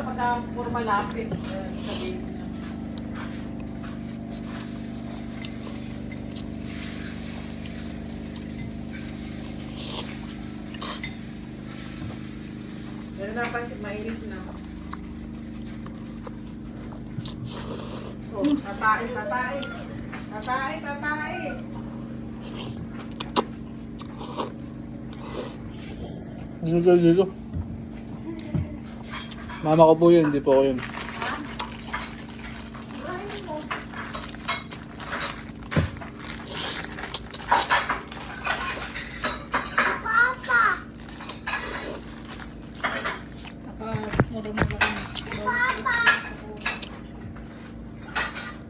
pagka puro malapit. Sabihin niya. Pero napansin, mainit na. Oh, tatay, tatay. Tatay, tatay. Dito kayo dito. Mama ko po yun, hindi po ako yun.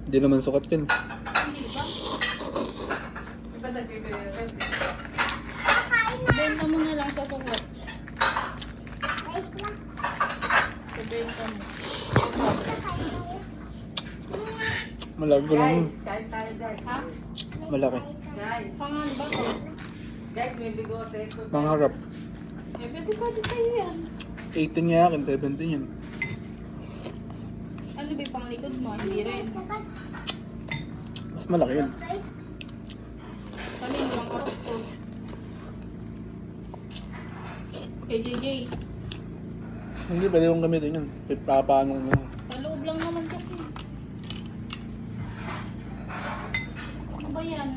Hindi naman sukat yun. Iba nagbibigay. Benta mo na lang sa sukat. Benta mo. Malaki ko lang. Guys, kain tayo guys. Ha? Malaki. Guys, Pangan ba to? guys, may bigote. Pangarap. Eh, pwede sa'yo yan. 18 nga akin, 17 yun. Ano ba yung panglikod mo? Hindi rin. Mas malaki yun. Kami yung mga karot to. Kay JJ. Hindi, pwede kong gamitin yun. Papaano mo. Sa loob lang naman kasi. Ano ba yan?